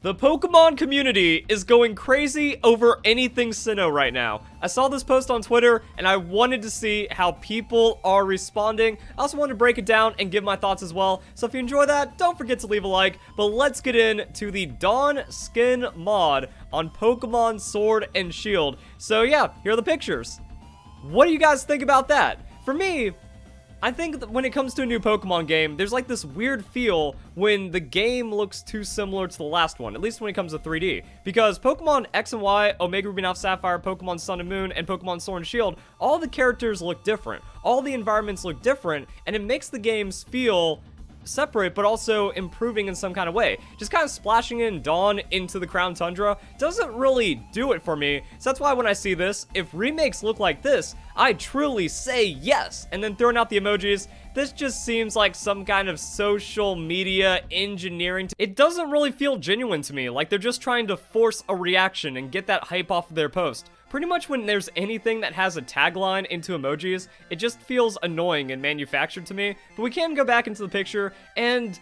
The Pokemon community is going crazy over anything Sinnoh right now. I saw this post on Twitter and I wanted to see how people are responding. I also wanted to break it down and give my thoughts as well. So if you enjoy that, don't forget to leave a like. But let's get into the Dawn skin mod on Pokemon Sword and Shield. So yeah, here are the pictures. What do you guys think about that? For me, I think that when it comes to a new Pokemon game, there's like this weird feel when the game looks too similar to the last one, at least when it comes to 3D. Because Pokemon X and Y, Omega Ruby and Alpha Sapphire, Pokemon Sun and Moon, and Pokemon Sword and Shield, all the characters look different. All the environments look different, and it makes the games feel separate, but also improving in some kind of way. Just kind of splashing in Dawn into the Crown Tundra doesn't really do it for me. So that's why when I see this, if remakes look like this, I truly say yes. And then throwing out the emojis, this just seems like some kind of social media engineering. It doesn't really feel genuine to me, like they're just trying to force a reaction and get that hype off of their post. Pretty much when there's anything that has a tagline into emojis, it just feels annoying and manufactured to me. But we can go back into the picture, and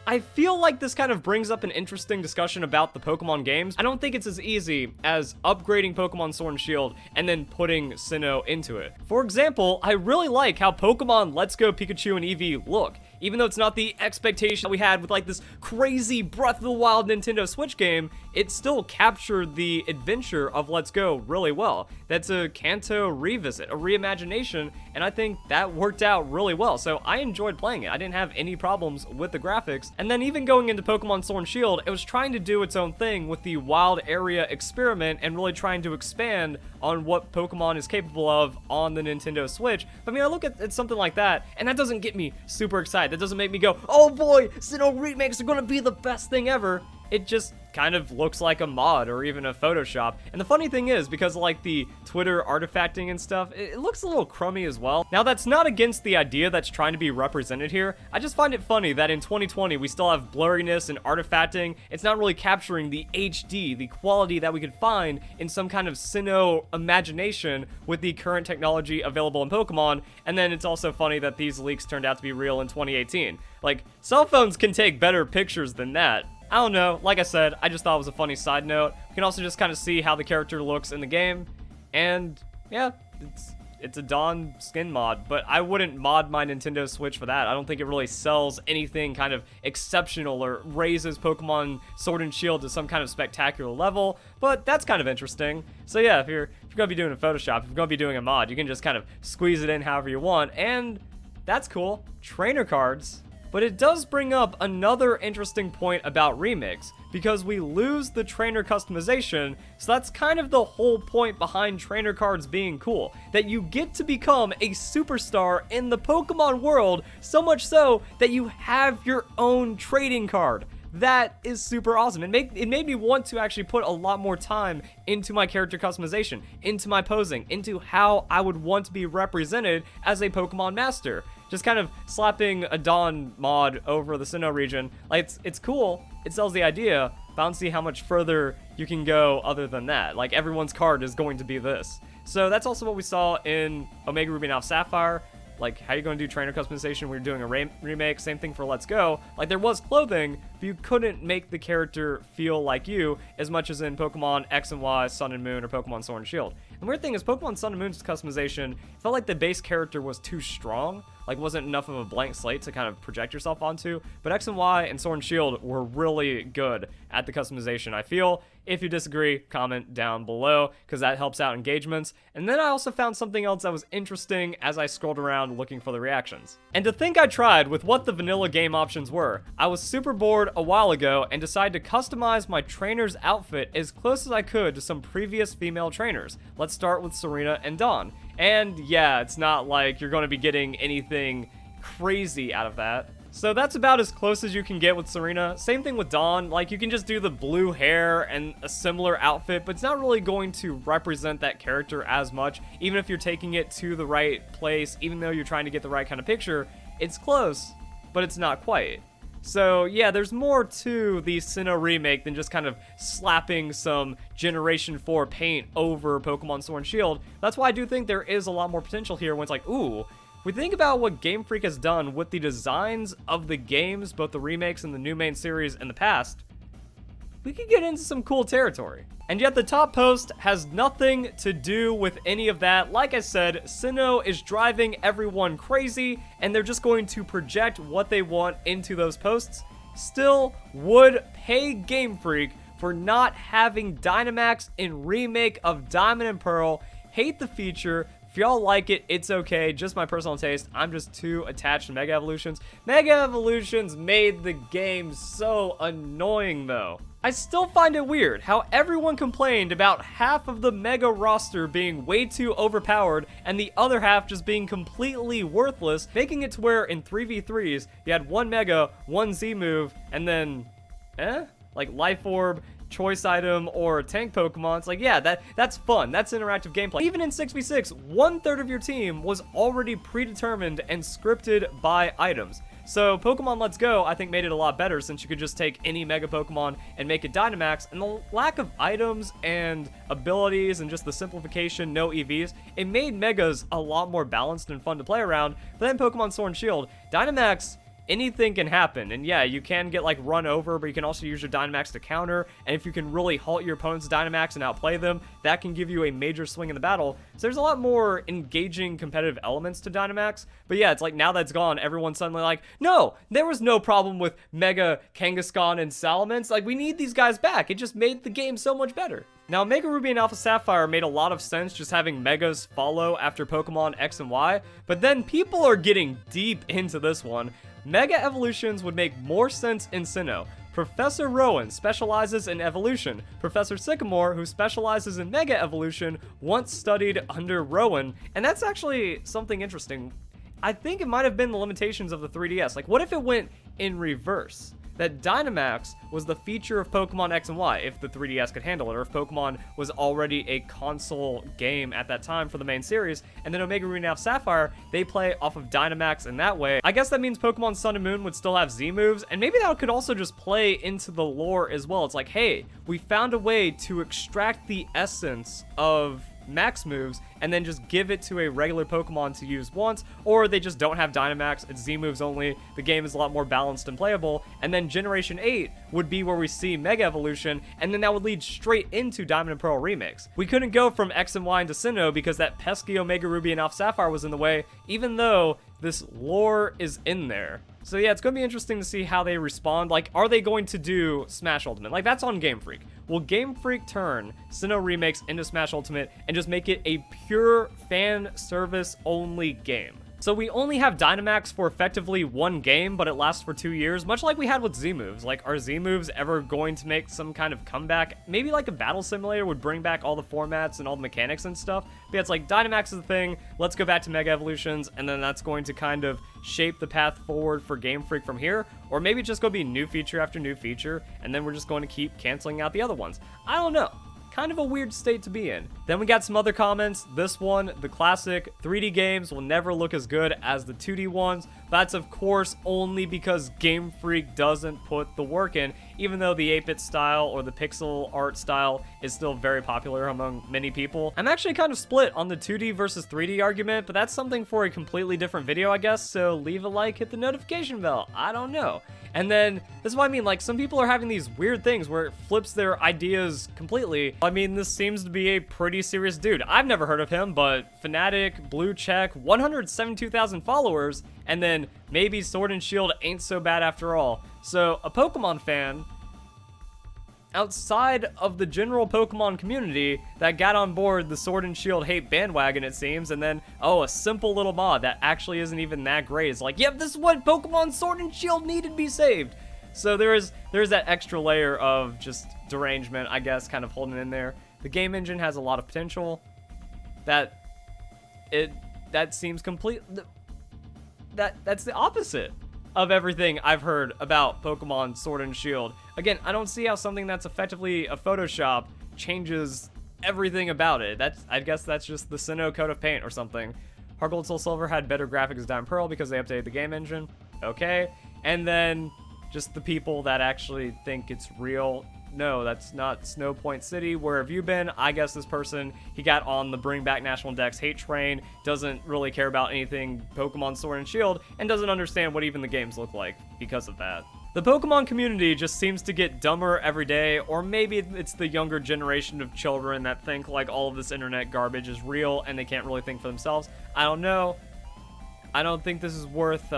I feel like this kind of brings up an interesting discussion about the Pokemon games. I don't think it's as easy as upgrading Pokemon Sword and Shield and then putting Sinnoh into it. For example, I really like how Pokemon Let's Go Pikachu and Eevee look. Even though it's not the expectation that we had with like this crazy Breath of the Wild Nintendo Switch game, it still captured the adventure of Let's Go really well. That's a Kanto revisit, a reimagination, and I think that worked out really well. So I enjoyed playing it. I didn't have any problems with the graphics. And then even going into Pokemon Sword and Shield, it was trying to do its own thing with the wild area experiment and really trying to expand on what Pokemon is capable of on the Nintendo Switch. I mean, I look at something like that, and that doesn't get me super excited. That doesn't make me go, oh boy, Sinnoh Remakes are gonna be the best thing ever. It just kind of looks like a mod or even a Photoshop. And the funny thing is, because of like the Twitter artifacting and stuff, it looks a little crummy as well. Now that's not against the idea that's trying to be represented here. I just find it funny that in 2020 we still have blurriness and artifacting. It's not really capturing the HD, the quality that we could find in some kind of Sinnoh imagination with the current technology available in Pokemon. And then it's also funny that these leaks turned out to be real in 2018. Like, cell phones can take better pictures than that. I don't know, like I said, I just thought it was a funny side note. You can also just kind of see how the character looks in the game, and yeah, it's a Dawn skin mod, but I wouldn't mod my Nintendo Switch for that. I don't think it really sells anything kind of exceptional or raises Pokemon Sword and Shield to some kind of spectacular level, but that's kind of interesting. So yeah, if you're gonna be doing a Photoshop, if you're gonna be doing a mod, you can just kind of squeeze it in however you want, and that's cool. Trainer cards. But it does bring up another interesting point about remakes, because we lose the trainer customization, so that's kind of the whole point behind trainer cards being cool, that you get to become a superstar in the Pokemon world, so much so that you have your own trading card. That is super awesome. It made me want to actually put a lot more time into my character customization, into my posing, into how I would want to be represented as a Pokemon master. Just kind of slapping a Dawn mod over the Sinnoh region, like it's cool, it sells the idea, but I don't see how much further you can go other than that. Like, everyone's card is going to be this. So that's also what we saw in Omega Ruby and Alpha Sapphire. Like, how are you going to do trainer customization when you're doing a remake? Same thing for Let's Go. Like, there was clothing, but you couldn't make the character feel like you as much as in Pokemon X and Y, Sun and Moon, or Pokemon Sword and Shield. And the weird thing is, Pokemon Sun and Moon's customization felt like the base character was too strong. Like, wasn't enough of a blank slate to kind of project yourself onto. But X and Y and Sword and Shield were really good at the customization, I feel. If you disagree, comment down below, because that helps out engagements. And then I also found something else that was interesting as I scrolled around looking for the reactions. And to think I tried with what the vanilla game options were, I was super bored a while ago and decided to customize my trainer's outfit as close as I could to some previous female trainers. Let's start with Serena and Dawn. And yeah, it's not like you're going to be getting anything crazy out of that. So that's about as close as you can get with Serena. Same thing with Dawn. Like, you can just do the blue hair and a similar outfit, but it's not really going to represent that character as much. Even if you're taking it to the right place, even though you're trying to get the right kind of picture, it's close, but it's not quite. So yeah, there's more to the Sinnoh Remake than just kind of slapping some Generation 4 paint over Pokemon Sword and Shield. That's why I do think there is a lot more potential here when it's like, ooh, we think about what Game Freak has done with the designs of the games, both the remakes and the new main series in the past. we could get into some cool territory. And yet the top post has nothing to do with any of that. Like I said, Sinnoh is driving everyone crazy, and they're just going to project what they want into those posts. Still would pay Game Freak for not having Dynamax in Remake of Diamond and Pearl. Hate the feature. If y'all like it, it's okay. Just my personal taste. I'm just too attached to Mega Evolutions. Mega Evolutions made the game so annoying, though. I still find it weird how everyone complained about half of the Mega roster being way too overpowered and the other half just being completely worthless, making it to where in 3v3s, you had one Mega, one Z move, and then, like Life Orb, choice item, or tank Pokemon. It's like, yeah, that's fun. That's interactive gameplay. Even in 6v6, 1/3 of your team was already predetermined and scripted by items. So Pokemon Let's Go, I think, made it a lot better since you could just take any Mega Pokemon and make it Dynamax, and the lack of items and abilities and just the simplification, no EVs, it made Megas a lot more balanced and fun to play around. But then Pokemon Sword and Shield, Dynamax, anything can happen, and yeah, you can get like run over, but you can also use your Dynamax to counter, and if you can really halt your opponent's Dynamax and outplay them, that can give you a major swing in the battle. So there's a lot more engaging competitive elements to Dynamax, but yeah, it's like now that's gone, everyone's suddenly like, no, there was no problem with Mega Kangaskhan and Salamence, like we need these guys back, it just made the game so much better. Now, Mega Ruby and Alpha Sapphire made a lot of sense just having Megas follow after Pokemon X and Y, but then people are getting deep into this one. Mega Evolutions would make more sense in Sinnoh. Professor Rowan specializes in evolution. Professor Sycamore, who specializes in Mega Evolution, once studied under Rowan, and that's actually something interesting. I think it might have been the limitations of the 3DS. Like, what if it went in reverse? That Dynamax was the feature of Pokemon X and Y, if the 3DS could handle it, or if Pokemon was already a console game at that time for the main series, and then Omega Ruby and Alpha Sapphire, they play off of Dynamax in that way. I guess that means Pokemon Sun and Moon would still have Z moves, and maybe that could also just play into the lore as well. It's like, hey, we found a way to extract the essence of max moves and then just give it to a regular Pokemon to use once, or they just don't have Dynamax, it's Z moves only, the game is a lot more balanced and playable, and then Generation 8 would be where we see Mega Evolution, and then that would lead straight into Diamond and Pearl remakes. We couldn't go from X and Y into Sinnoh because that pesky Omega Ruby and Alpha Sapphire was in the way, even though this lore is in there. So yeah, it's going to be interesting to see how they respond. Like, are they going to do Smash Ultimate? Like, that's on Game Freak. Will Game Freak turn Sinnoh Remakes into Smash Ultimate and just make it a pure fan service only game? So we only have Dynamax for effectively one game, but it lasts for 2 years, much like we had with Z-Moves. Like, are Z-Moves ever going to make some kind of comeback? Maybe like a battle simulator would bring back all the formats and all the mechanics and stuff. But yeah, it's like, Dynamax is the thing, let's go back to Mega Evolutions, and then that's going to kind of shape the path forward for Game Freak from here. Or maybe it's just going to be new feature after new feature, and then we're just going to keep canceling out the other ones. I don't know. Kind of a weird state to be in. Then we got some other comments. This one, the classic 3D games will never look as good as the 2D ones. That's of course only because Game Freak doesn't put the work in, even though the 8-bit style or the pixel art style is still very popular among many people. I'm actually kind of split on the 2D versus 3D argument, but that's something for a completely different video, I guess, so leave a like, hit the notification bell, I don't know. And then, this is what I mean, like, some people are having these weird things where it flips their ideas completely. I mean, this seems to be a pretty serious dude. I've never heard of him, but Fnatic, Blue Check, 172,000 followers, and then maybe Sword and Shield ain't so bad after all. So, a Pokemon fan outside of the general Pokemon community that got on board the Sword and Shield hate bandwagon, it seems, and then, oh, a simple little mod that actually isn't even that great is like, yep, this is what Pokemon Sword and Shield needed to be saved. So there's that extra layer of just derangement, I guess, kind of holding in there. The game engine has a lot of potential. That seems complete. That's the opposite of everything I've heard about Pokemon Sword and Shield. Again, I don't see how something that's effectively a Photoshop changes everything about it. I guess that's just the Sinnoh coat of paint or something. Heart Gold Soul Silver had better graphics than Diamond Pearl because they updated the game engine. Okay. And then just the people that actually think it's real. No, that's not Snow Point City. Where have you been? I guess this person, he got on the Bring Back National Dex hate train, doesn't really care about anything Pokemon Sword and Shield, and doesn't understand what even the games look like because of that. The Pokemon community just seems to get dumber every day, or maybe it's the younger generation of children that think like all of this internet garbage is real and they can't really think for themselves. I don't know. I don't think this is worth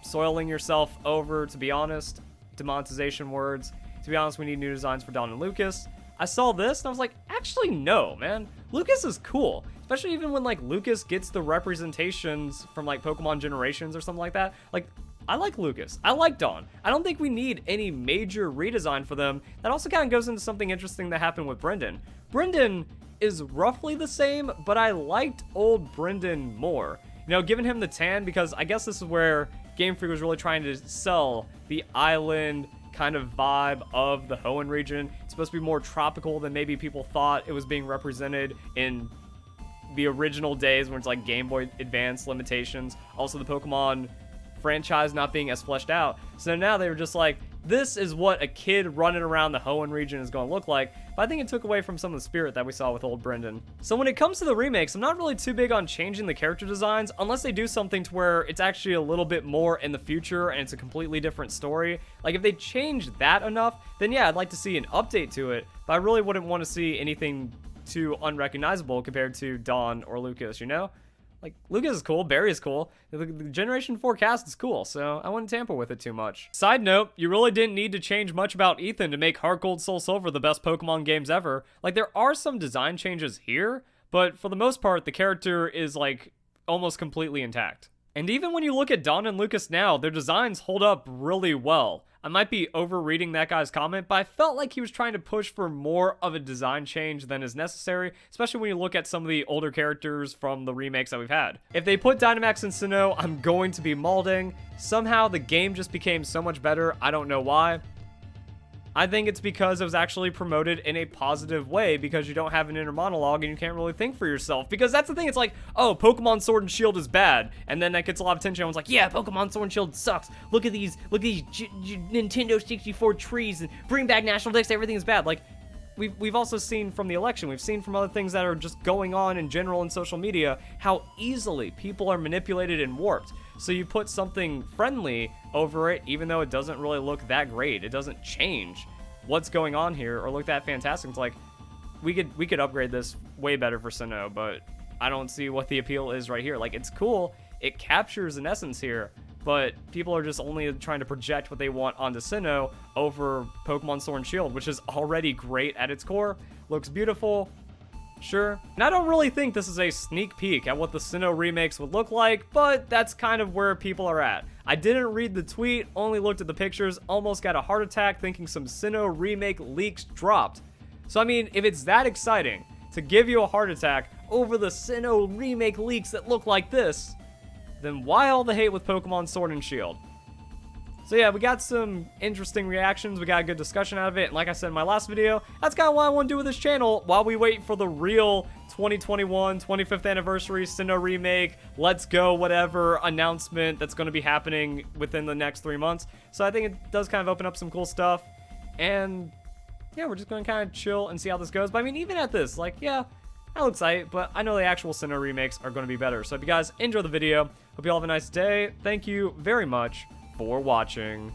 soiling yourself over, to be honest. Demonetization words. To be honest, we need new designs for Don and Lucas. I saw this and I was like, actually no, man. Lucas is cool. Especially even when like Lucas gets the representations from like Pokemon Generations or something like that. Like, I like Lucas. I like Dawn. I don't think we need any major redesign for them. That also kind of goes into something interesting that happened with Brendan. Brendan is roughly the same, but I liked old Brendan more. You know, giving him the tan, because I guess this is where Game Freak was really trying to sell the island kind of vibe of the Hoenn region. It's supposed to be more tropical than maybe people thought it was being represented in the original days when it's like Game Boy Advance limitations. Also the Pokemon franchise not being as fleshed out. So now they were just like, this is what a kid running around the Hoenn region is going to look like. But I think it took away from some of the spirit that we saw with old Brendan. So when it comes to the remakes, I'm not really too big on changing the character designs unless they do something to where it's actually a little bit more in the future and it's a completely different story. Like if they change that enough, then yeah, I'd like to see an update to it. But I really wouldn't want to see anything too unrecognizable compared to Dawn or Lucas, you know? Like, Lucas is cool, Barry is cool, the Generation 4 cast is cool, so I wouldn't tamper with it too much. Side note, you really didn't need to change much about Ethan to make Heart Gold Soul Silver the best Pokemon games ever. Like, there are some design changes here, but for the most part, the character is, like, almost completely intact. And even when you look at Dawn and Lucas now, their designs hold up really well. I might be overreading that guy's comment, but I felt like he was trying to push for more of a design change than is necessary, especially when you look at some of the older characters from the remakes that we've had. If they put Dynamax in Sinnoh, I'm going to be mauling. Somehow the game just became so much better, I don't know why. I think it's because it was actually promoted in a positive way, because you don't have an inner monologue and you can't really think for yourself. Because that's the thing, it's like, oh, Pokemon Sword and Shield is bad. And then that gets a lot of attention. Everyone's like, yeah, Pokemon Sword and Shield sucks. Look at these Nintendo 64 trees and bring back National Dex, everything is bad. Like, we've also seen from the election, we've seen from other things that are just going on in general in social media, how easily people are manipulated and warped. So you put something friendly over it, even though it doesn't really look that great. It doesn't change what's going on here or look that fantastic. It's like, we could upgrade this way better for Sinnoh, but I don't see what the appeal is right here. Like, it's cool, it captures an essence here, but people are just only trying to project what they want onto Sinnoh over Pokemon Sword and Shield, which is already great at its core, looks beautiful, sure. And I don't really think this is a sneak peek at what the Sinnoh remakes would look like, but that's kind of where people are at. I didn't read the tweet, only looked at the pictures, almost got a heart attack thinking some Sinnoh remake leaks dropped. So I mean, if it's that exciting to give you a heart attack over the Sinnoh remake leaks that look like this, then why all the hate with Pokemon Sword and Shield? So yeah, we got some interesting reactions, we got a good discussion out of it, and like I said in my last video, that's kind of what I want to do with this channel while we wait for the real 2021 25th anniversary Sinnoh Remake, let's go whatever announcement that's going to be happening within the next 3 months. So I think it does kind of open up some cool stuff, and yeah, we're just going to kind of chill and see how this goes. But I mean, even at this, like, yeah, I'll excite, but I know the actual Sinnoh remakes are going to be better. So if you guys enjoy the video, hope you all have a nice day. Thank you very much for watching.